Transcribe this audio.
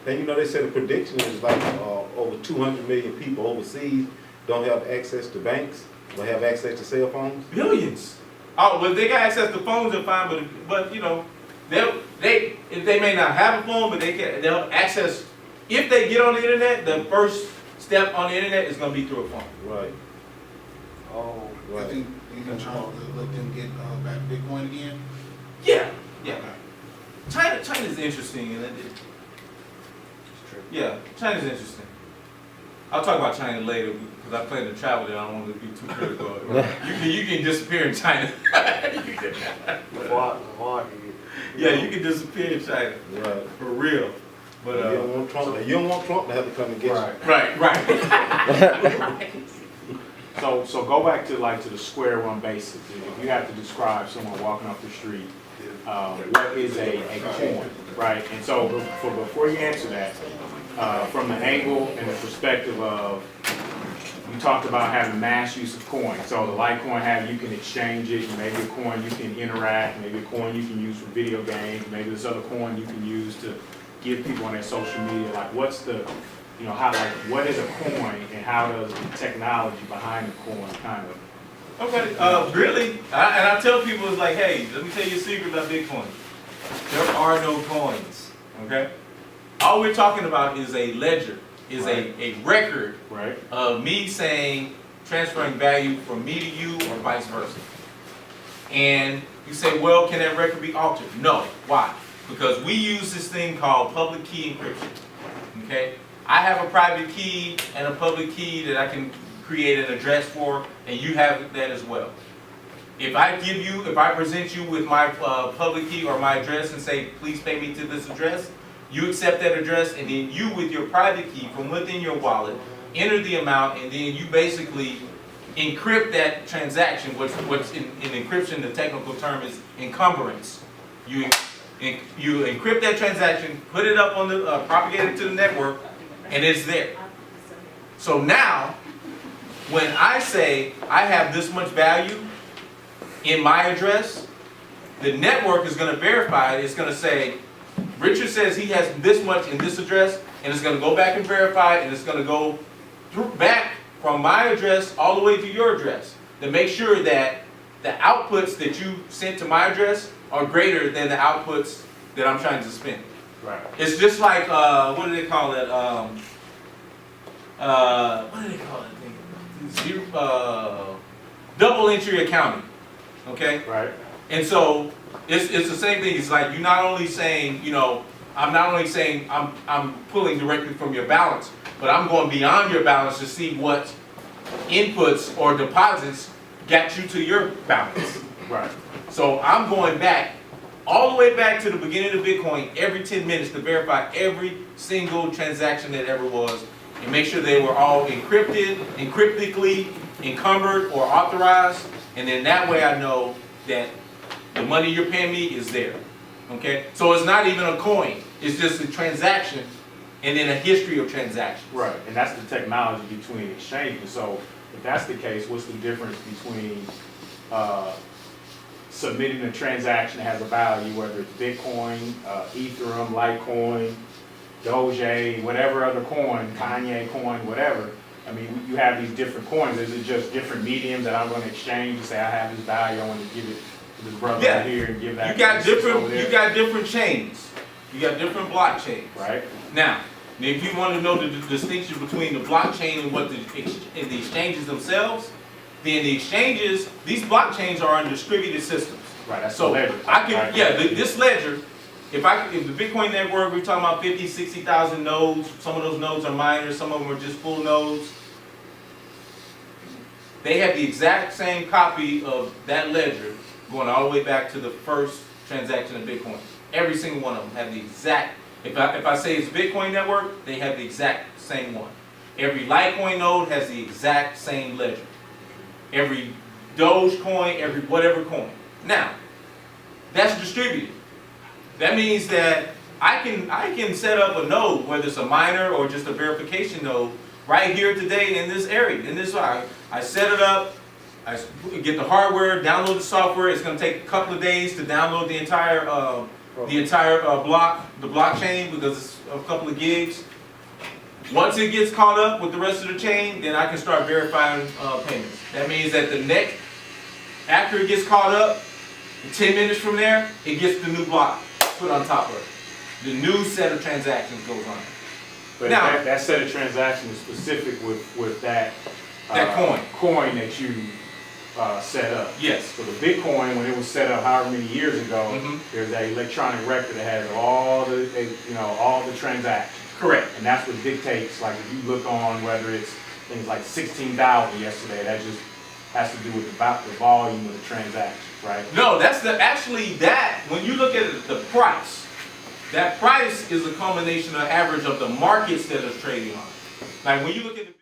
And you know, they said the prediction is like over 200 million people overseas don't have access to banks, don't have access to cell phones. Billions. Oh, well, they got access to phones and fine, but you know, they may not have a phone, but they'll access. If they get on the internet, the first step on the internet is going to be through a phone. Right. Oh, Right. You think Charles let them get back Bitcoin again? Yeah, yeah. Okay. China's interesting, and yeah, China's interesting. I'll talk about China later because I plan to travel there. I don't want to be too critical. You can disappear in China. Yeah, you can disappear in China. Right. For real. But you don't want Trump. You don't want Trump to have to come and get you. Right. So go back to to the square one basics. If you have to describe someone walking off the street, what is a coin, right? And so before you answer that, from the angle and the perspective of, you talked about having mass use of coins. So the Litecoin you can exchange it, maybe a coin you can interact, maybe a coin you can use for video games, maybe this other coin you can use to give people on their social media. Like what's the, what is a coin and how does the technology behind the coin kind of? Okay, really, and I tell people, it's like, hey, let me tell you a secret about Bitcoin. There are no coins, okay? All we're talking about is a ledger, is a record of me saying, transferring value from me to you or vice versa. And you say, well, can that record be altered? No. Why? Because we use this thing called public key encryption, okay? I have a private key and a public key that I can create an address for, and you have that as well. If I present you with my public key or my address and say, please pay me to this address, you accept that address, and then you, with your private key from within your wallet, enter the amount, and then you basically encrypt that transaction. What's in encryption, the technical term is encumbrance. You encrypt that transaction, put it up on the, propagate it to the network, and it's there. So now, when I say I have this much value in my address, the network is going to verify it. It's going to say, Richard says he has this much in this address, and it's going to go back and verify it, and it's going to go back from my address all the way to your address to make sure that the outputs that you sent to my address are greater than the outputs that I'm trying to spend. Right. It's just like, what do they call it? What do they call it? Double entry accounting. Okay? Right. And so it's the same thing. It's like you're not only saying, I'm not only saying I'm pulling directly from your balance, but I'm going beyond your balance to see what inputs or deposits got you to your balance. Right. So I'm going back, all the way back to the beginning of Bitcoin every 10 minutes to verify every single transaction that ever was and make sure they were all encryptically encumbered or authorized. And then that way I know that the money you're paying me is there. Okay? So it's not even a coin. It's just a transaction and then a history of transactions. Right. And that's the technology between exchanges. So if that's the case, what's the difference between submitting a transaction that has a value, whether it's Bitcoin, Ethereum, Litecoin, Doge, whatever other coin, Kanye coin, whatever. I mean, you have these different coins. Is it just different mediums that I'm going to exchange to say I have this value, I want to give it to this brother right here and give that? You got different chains. You got different blockchains. Right. Now, if you want to know the distinction between the blockchain and what the exchanges themselves, then the exchanges, these blockchains are on distributed systems. Right. That's So the ledger. this ledger. If the Bitcoin network, we're talking about 50, 60,000 nodes. Some of those nodes are miners. Some of them are just full nodes. They have the exact same copy of that ledger going all the way back to the first transaction of Bitcoin. Every single one of them have the exact. If I say it's Bitcoin network, they have the exact same one. Every Litecoin node has the exact same ledger. Every Dogecoin, every whatever coin. Now, that's distributed. That means that I can set up a node, whether it's a miner or just a verification node, right here today in this area. In this, I set it up, I get the hardware, download the software. It's going to take a couple of days to download the entire the entire the blockchain, because it's a couple of gigs. Once it gets caught up with the rest of the chain, then I can start verifying payments. That means that after it gets caught up, 10 minutes from there, it gets the new block put on top of it. The new set of transactions goes on. But Now, that set of transactions is specific with that coin that you set up. Yes. So the Bitcoin, when it was set up however many years ago, there's that electronic record that has all the transactions. Correct. And that's what dictates, like if you look on whether it's things like 16,000 yesterday, that just has to do with the volume of the transactions, right? No, that's when you look at it, the price, that price is a combination of average of the markets that it's trading on. Like when you look at the